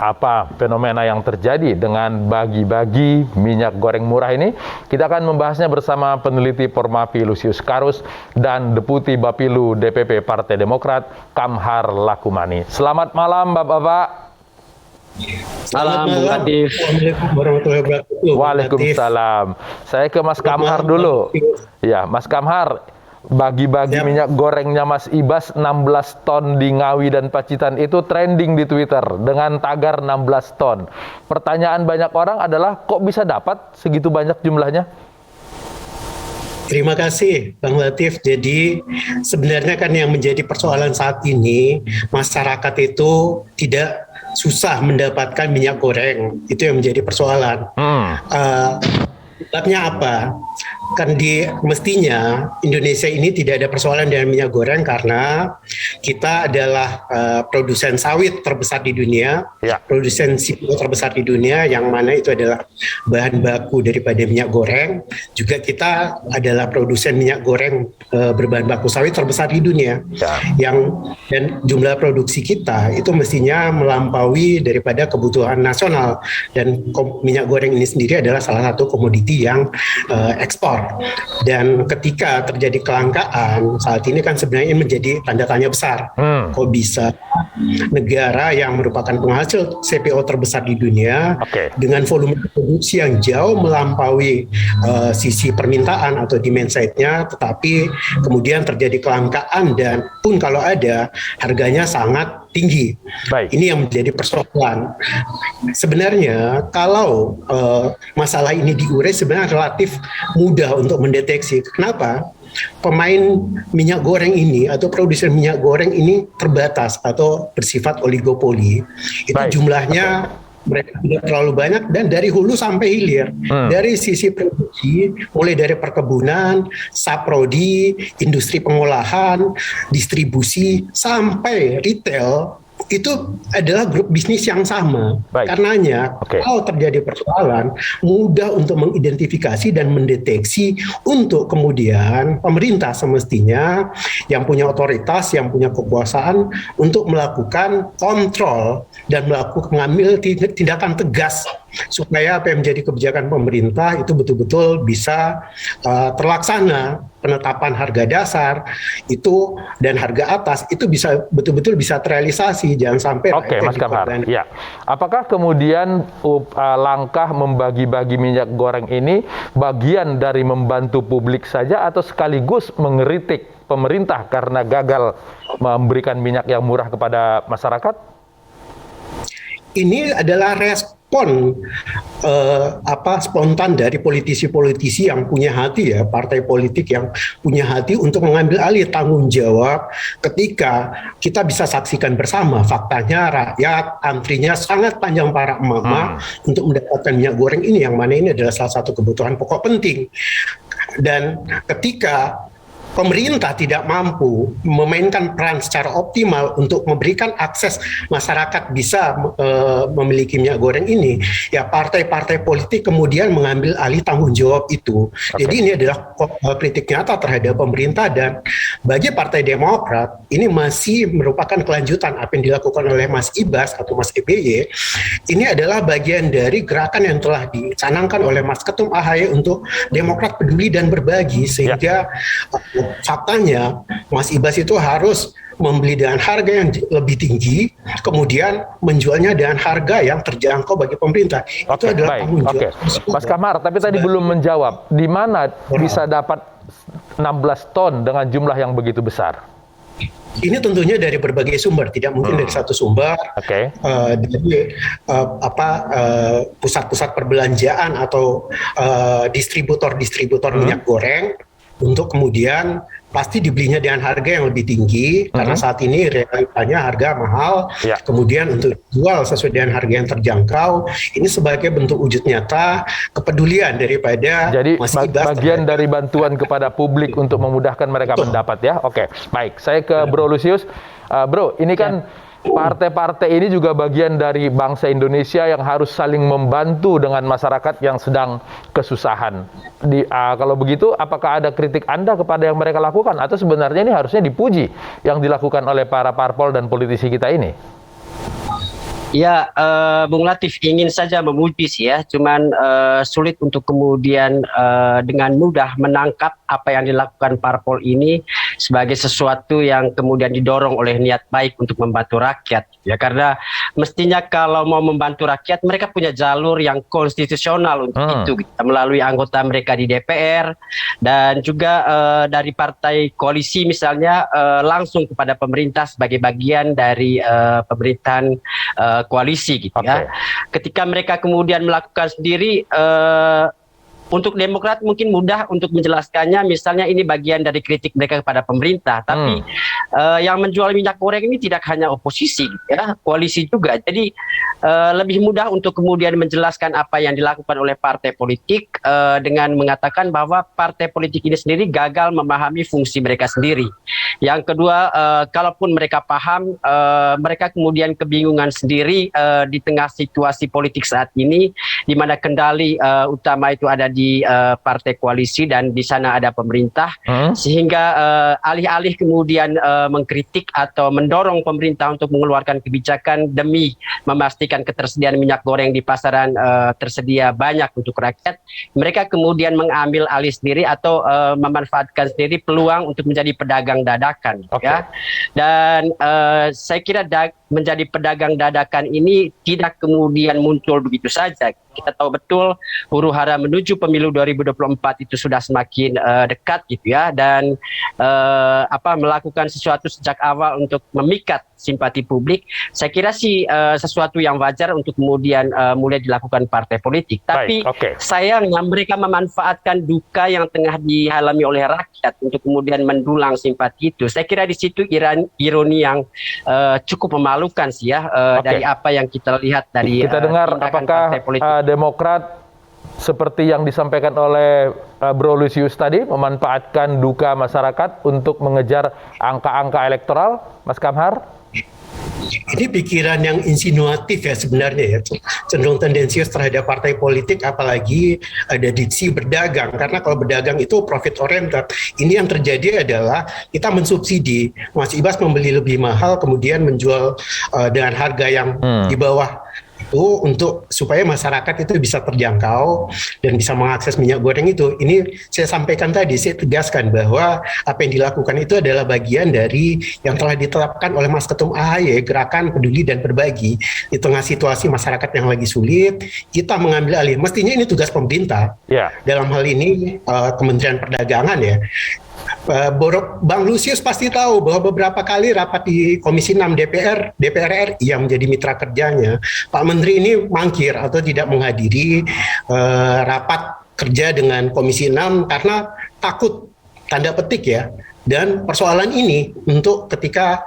apa fenomena yang terjadi dengan bagi-bagi minyak goreng murah ini? Kita akan membahasnya bersama peneliti Formapi Lusius Karus dan Deputi Bapilu DPP Partai Demokrat Kamhar Lakumani. Selamat malam Bapak-bapak. Salam Bung Latif. Waalaikumsalam warahmatullahi wabarakatuh. Waalaikumsalam. Saya ke Mas Kamhar dulu. Ya, Mas Kamhar, bagi-bagi minyak gorengnya Mas Ibas 16 ton di Ngawi dan Pacitan itu trending di Twitter dengan tagar 16 ton. Pertanyaan banyak orang adalah kok bisa dapat segitu banyak jumlahnya? Terima kasih Bang Latif. Jadi sebenarnya kan yang menjadi persoalan saat ini, masyarakat itu tidak susah mendapatkan minyak goreng. Itu yang menjadi persoalan. Sebabnya apa? Kan mestinya Indonesia ini tidak ada persoalan dengan minyak goreng karena kita adalah produsen sawit terbesar di dunia, produsen cpo terbesar di dunia, yang mana itu adalah bahan baku daripada minyak goreng. Juga kita adalah produsen minyak goreng berbahan baku sawit terbesar di dunia, dan jumlah produksi kita itu mestinya melampaui daripada kebutuhan nasional, dan minyak goreng ini sendiri adalah salah satu komoditi yang ekspor. Dan ketika terjadi kelangkaan saat ini kan sebenarnya menjadi tanda tanya besar. Kok bisa negara yang merupakan penghasil CPO terbesar di dunia dengan volume produksi yang jauh melampaui sisi permintaan atau demand side-nya, tetapi kemudian terjadi kelangkaan dan pun kalau ada harganya sangat tinggi. Ini yang menjadi persoalan. Sebenarnya kalau masalah ini diurai sebenarnya relatif mudah untuk mendeteksi. Kenapa? Pemain minyak goreng ini atau produsen minyak goreng ini terbatas atau bersifat oligopoli. Itu jumlahnya mereka tidak terlalu banyak dan dari hulu sampai hilir. Dari sisi produksi, mulai dari perkebunan, saprodi, industri pengolahan, distribusi, sampai retail, itu adalah grup bisnis yang sama. Karenanya, kalau terjadi persoalan, mudah untuk mengidentifikasi dan mendeteksi untuk kemudian pemerintah semestinya yang punya otoritas, yang punya kekuasaan untuk melakukan kontrol dan mengambil tindakan tegas supaya apa yang menjadi kebijakan pemerintah itu betul-betul bisa terlaksana. Penetapan harga dasar itu dan harga atas itu bisa betul-betul bisa terrealisasi, jangan sampai Mas Kamhar. Ya. Apakah kemudian langkah membagi-bagi minyak goreng ini bagian dari membantu publik saja atau sekaligus mengeritik pemerintah karena gagal memberikan minyak yang murah kepada masyarakat? Ini adalah respon spontan dari politisi-politisi yang punya hati, ya, partai politik yang punya hati untuk mengambil alih tanggung jawab ketika kita bisa saksikan bersama faktanya rakyat antrinya sangat panjang para emak-emak untuk mendapatkan minyak goreng ini, yang mana ini adalah salah satu kebutuhan pokok penting. Dan ketika pemerintah tidak mampu memainkan peran secara optimal untuk memberikan akses masyarakat bisa memiliki minyak goreng ini, ya partai-partai politik kemudian mengambil alih tanggung jawab itu. Jadi ini adalah kritik nyata terhadap pemerintah, dan bagi Partai Demokrat ini masih merupakan kelanjutan apa yang dilakukan oleh Mas Ibas atau Mas EBY. Ini adalah bagian dari gerakan yang telah dicanangkan oleh Mas Ketum AHY untuk Demokrat peduli dan berbagi, sehingga faktanya Mas Ibas itu harus membeli dengan harga yang lebih tinggi, kemudian menjualnya dengan harga yang terjangkau bagi pemerintah. Itu adalah tanggung jawab. Mas Kamhar, tapi tadi belum menjawab, di mana bisa dapat 16 ton dengan jumlah yang begitu besar? Ini tentunya dari berbagai sumber, tidak mungkin dari satu sumber. Dari pusat-pusat perbelanjaan atau distributor minyak goreng, untuk kemudian pasti dibelinya dengan harga yang lebih tinggi, karena saat ini realitanya harga mahal, kemudian untuk jual sesuai dengan harga yang terjangkau, ini sebagai bentuk wujud nyata kepedulian daripada Mas Ibas. Bagian dari bantuan kepada publik untuk memudahkan mereka mendapat, ya. Baik, saya ke Bro Lusius. Bro, ini kan partai-partai ini juga bagian dari bangsa Indonesia yang harus saling membantu dengan masyarakat yang sedang kesusahan. Kalau begitu, apakah ada kritik Anda kepada yang mereka lakukan? Atau sebenarnya ini harusnya dipuji yang dilakukan oleh para parpol dan politisi kita ini? Ya, Bung Latif ingin saja memuji sih ya, cuman sulit untuk kemudian dengan mudah menangkap apa yang dilakukan parpol ini sebagai sesuatu yang kemudian didorong oleh niat baik untuk membantu rakyat. Ya, karena mestinya kalau mau membantu rakyat, mereka punya jalur yang konstitusional untuk itu, melalui anggota mereka di DPR dan juga dari partai koalisi misalnya langsung kepada pemerintah sebagai bagian dari pemerintahan koalisi gitu ya. Ketika mereka kemudian melakukan sendiri, untuk Demokrat mungkin mudah untuk menjelaskannya, misalnya ini bagian dari kritik mereka kepada pemerintah. Tapi yang menjual minyak goreng ini tidak hanya oposisi, ya, koalisi juga. Jadi lebih mudah untuk kemudian menjelaskan apa yang dilakukan oleh partai politik dengan mengatakan bahwa partai politik ini sendiri gagal memahami fungsi mereka sendiri. Yang kedua, kalaupun mereka paham, mereka kemudian kebingungan sendiri di tengah situasi politik saat ini, di mana kendali utama itu ada di partai koalisi dan di sana ada pemerintah, sehingga alih-alih kemudian mengkritik atau mendorong pemerintah untuk mengeluarkan kebijakan demi memastikan ketersediaan minyak goreng di pasaran tersedia banyak untuk rakyat, mereka kemudian mengambil alih sendiri atau memanfaatkan sendiri peluang untuk menjadi pedagang dadakan. Ya. Dan saya kira menjadi pedagang dadakan ini tidak kemudian muncul begitu saja. Kita tahu betul huru-hara menuju pemilu 2024 itu sudah semakin dekat gitu ya, dan melakukan sesuatu sejak awal untuk memikat simpati publik, saya kira sih sesuatu yang wajar untuk kemudian mulai dilakukan partai politik. Tapi sayangnya mereka memanfaatkan duka yang tengah dialami oleh rakyat untuk kemudian mendulang simpati itu. Saya kira di situ ironi yang cukup memalukan sih ya, dari apa yang kita lihat dari kita dengar apakah partai politik. Demokrat seperti yang disampaikan oleh Bro Lusius tadi memanfaatkan duka masyarakat untuk mengejar angka-angka elektoral, Mas Kamhar? Ini pikiran yang insinuatif ya sebenarnya ya, cenderung tendensius terhadap partai politik, apalagi ada diksi berdagang, karena kalau berdagang itu profit oriented. Ini yang terjadi adalah kita mensubsidi, Mas Ibas membeli lebih mahal kemudian menjual dengan harga yang di bawah itu untuk supaya masyarakat itu bisa terjangkau dan bisa mengakses minyak goreng itu. Ini saya sampaikan tadi, saya tegaskan bahwa apa yang dilakukan itu adalah bagian dari yang telah ditetapkan oleh Mas Ketum AHY, Gerakan Peduli dan Berbagi. Di tengah situasi masyarakat yang lagi sulit, kita mengambil alih. Mestinya ini tugas pemerintah. Dalam hal ini Kementerian Perdagangan ya. Bang Lusius pasti tahu bahwa beberapa kali rapat di Komisi 6 DPR RI yang menjadi mitra kerjanya, Pak Menteri ini mangkir atau tidak menghadiri rapat kerja dengan Komisi 6 karena takut, tanda petik ya. Dan persoalan ini untuk ketika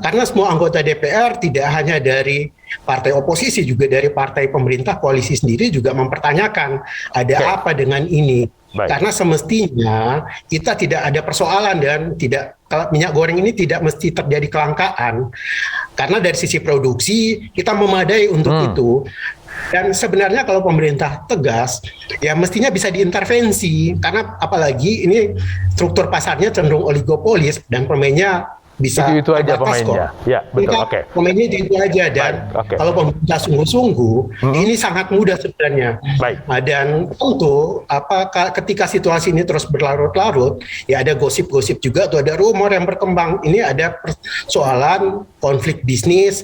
karena semua anggota DPR tidak hanya dari partai oposisi, juga dari partai pemerintah, koalisi sendiri juga mempertanyakan ada apa dengan ini. Karena semestinya kita tidak ada persoalan dan minyak goreng ini tidak mesti terjadi kelangkaan. Karena dari sisi produksi kita memadai untuk itu. Dan sebenarnya kalau pemerintah tegas, ya mestinya bisa diintervensi. Karena apalagi ini struktur pasarnya cenderung oligopolis dan pemainnya bisa itu aja pemainnya. Ya, betul. Pemainnya itu aja, dan kalau pemerintah sungguh-sungguh, ini sangat mudah sebenarnya. Dan tentu ketika situasi ini terus berlarut-larut, ya ada gosip-gosip juga, atau ada rumor yang berkembang. Ini ada persoalan konflik bisnis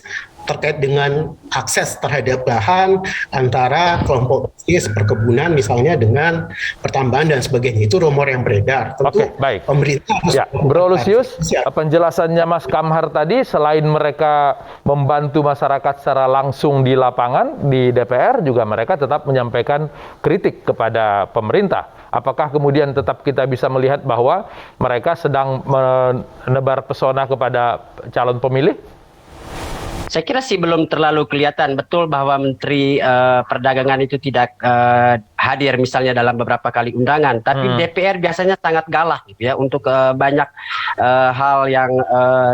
terkait dengan akses terhadap lahan antara kelompok bisnis perkebunan misalnya dengan pertambangan dan sebagainya. Itu rumor yang beredar. Tentu pemerintah harus Bro Lusius, penjelasannya Mas Kamhar tadi, selain mereka membantu masyarakat secara langsung di lapangan, di DPR, juga mereka tetap menyampaikan kritik kepada pemerintah. Apakah kemudian tetap kita bisa melihat bahwa mereka sedang menebar pesona kepada calon pemilih? Saya kira sih belum terlalu kelihatan betul bahwa Menteri Perdagangan itu tidak hadir misalnya dalam beberapa kali undangan. Tapi DPR biasanya sangat galak gitu ya untuk banyak hal yang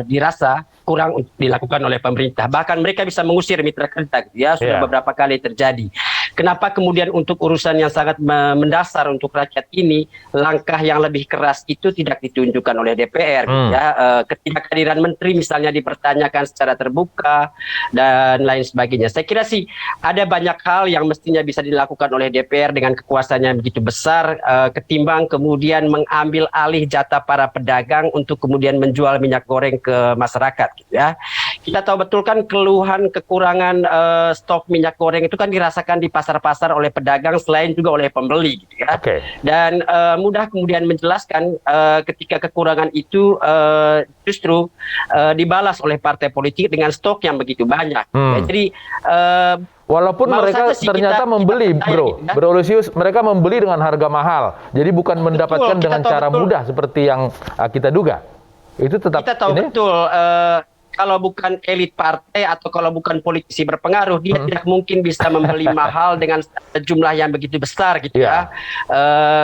dirasa kurang dilakukan oleh pemerintah. Bahkan mereka bisa mengusir mitra kerja gitu ya, sudah beberapa kali terjadi. kenapa kemudian untuk urusan yang sangat mendasar untuk rakyat ini langkah yang lebih keras itu tidak ditunjukkan oleh DPR gitu ya. Ketidakhadiran menteri misalnya dipertanyakan secara terbuka dan lain sebagainya. Saya kira sih ada banyak hal yang mestinya bisa dilakukan oleh DPR dengan kekuasaannya yang begitu besar ketimbang kemudian mengambil alih jatah para pedagang untuk kemudian menjual minyak goreng ke masyarakat gitu ya. Kita tahu betul kan keluhan kekurangan stok minyak goreng itu kan dirasakan di pasar-pasar oleh pedagang selain juga oleh pembeli gitu ya. Dan mudah kemudian menjelaskan ketika kekurangan itu justru dibalas oleh partai politik dengan stok yang begitu banyak. Ya, jadi walaupun mereka ternyata membeli, Bro Lusius, mereka membeli dengan harga mahal. Jadi bukan mendapatkan dengan cara mudah seperti yang kita duga. Itu tetap kita tahu betul. Kalau bukan elit partai atau kalau bukan politisi berpengaruh, dia tidak mungkin bisa membeli mahal dengan jumlah yang begitu besar gitu ya.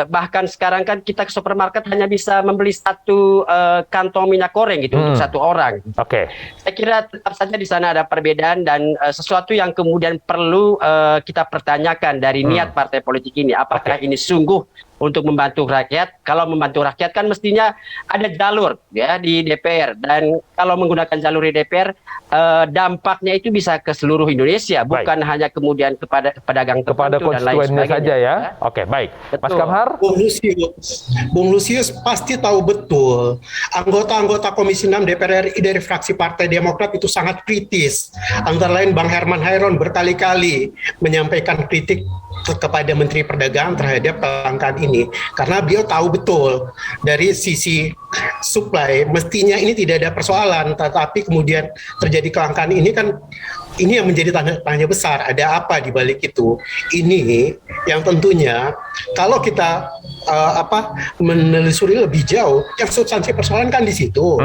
Bahkan sekarang kan kita ke supermarket hanya bisa membeli satu kantong minyak goreng gitu untuk satu orang. Saya kira tetap saja di sana ada perbedaan dan sesuatu yang kemudian perlu kita pertanyakan dari niat partai politik ini. Apakah ini sungguh untuk membantu rakyat? Kalau membantu rakyat kan mestinya ada jalur ya di DPR, dan kalau menggunakan jalur di DPR dampaknya itu bisa ke seluruh Indonesia, bukan hanya kemudian kepada pedagang kepada konstituennya saja ya. Oke, baik. Betul. Mas Kamhar, Bung Lusius pasti tahu betul anggota-anggota Komisi 6 DPR RI dari fraksi Partai Demokrat itu sangat kritis. Antara lain Bang Herman Hairon berkali-kali menyampaikan kritik kepada Menteri Perdagangan terhadap kelangkaan ini, karena beliau tahu betul dari sisi supply mestinya ini tidak ada persoalan, tetapi kemudian terjadi kelangkaan ini kan ini yang menjadi tanya besar, ada apa di balik itu? Ini yang tentunya kalau kita menelusuri lebih jauh, yang substansi persoalan kan di situ.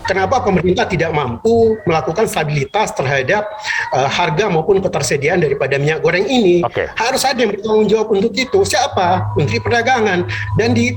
Kenapa pemerintah tidak mampu melakukan stabilitas terhadap harga maupun ketersediaan daripada minyak goreng ini? Harus ada yang bertanggung jawab untuk itu. Siapa? Menteri Perdagangan. Dan di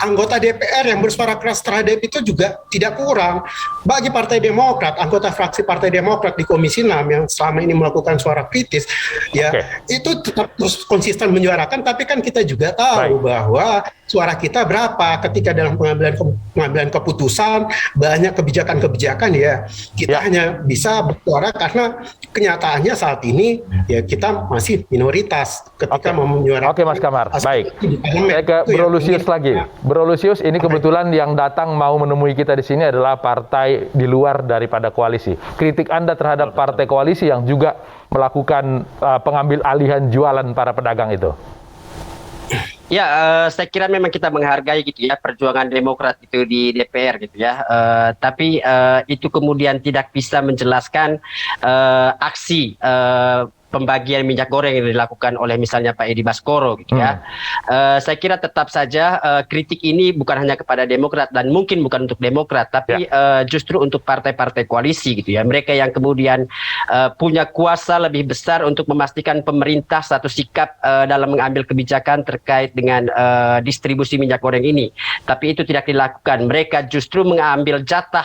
anggota DPR yang bersuara keras terhadap itu juga tidak kurang. Bagi Partai Demokrat, anggota fraksi Partai Demokrat di Komisi 6 yang selama ini melakukan suara kritis, ya itu tetap terus konsisten menyuarakan, tapi kan kita juga tahu bahwa suara kita berapa ketika dalam pengambilan keputusan, banyak kebijakan-kebijakan ya kita hanya bisa bersuara karena kenyataannya saat ini ya kita masih minoritas ketika menyuarakan. Oke, Mas Kamhar, baik. Saya ke Bro Lusius lagi. Bro Lusius, ini kebetulan yang datang mau menemui kita di sini adalah partai di luar daripada koalisi. Kritik Anda terhadap partai koalisi yang juga melakukan pengambil alihan jualan para pedagang itu. Ya, saya kira memang kita menghargai gitu ya perjuangan Demokrat itu di DPR gitu ya. Tapi itu kemudian tidak bisa menjelaskan aksi pembagian minyak goreng yang dilakukan oleh misalnya Pak Edi Baskoro gitu ya. Saya kira tetap saja kritik ini bukan hanya kepada Demokrat dan mungkin bukan untuk Demokrat, tapi justru untuk partai-partai koalisi gitu ya. Mereka yang kemudian punya kuasa lebih besar untuk memastikan pemerintah satu sikap dalam mengambil kebijakan terkait dengan distribusi minyak goreng ini. Tapi itu tidak dilakukan. Mereka justru mengambil jatah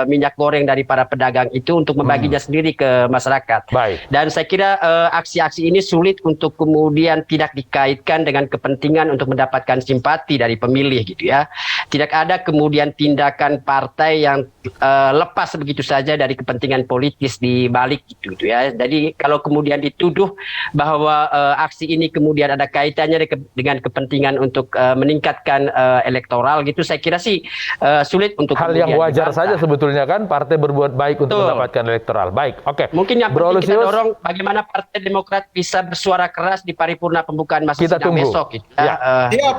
minyak goreng dari para pedagang itu untuk membaginya sendiri ke masyarakat. Dan saya kira aksi-aksi ini sulit untuk kemudian tidak dikaitkan dengan kepentingan untuk mendapatkan simpati dari pemilih gitu ya. Tidak ada kemudian tindakan partai yang lepas begitu saja dari kepentingan politis di balik gitu ya. Jadi kalau kemudian dituduh bahwa aksi ini kemudian ada kaitannya dengan kepentingan untuk meningkatkan elektoral gitu, saya kira sih sulit untuk hal yang wajar saja sebetulnya kan partai berbuat baik untuk mendapatkan elektoral. Baik, oke. Mungkin yang penting kita dorong bagaimana Partai Demokrat bisa bersuara keras di paripurna pembukaan masa sidang besok. Gitu,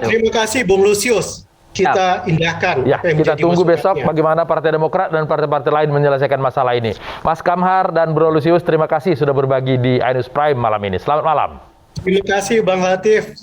terima kasih Bung Lusius. Kita indahkan. Ya, kita tunggu besok bagaimana Partai Demokrat dan partai-partai lain menyelesaikan masalah ini. Mas Kamhar dan Bro Lusius, terima kasih sudah berbagi di iNews Prime malam ini. Selamat malam. Terima kasih Bang Latif.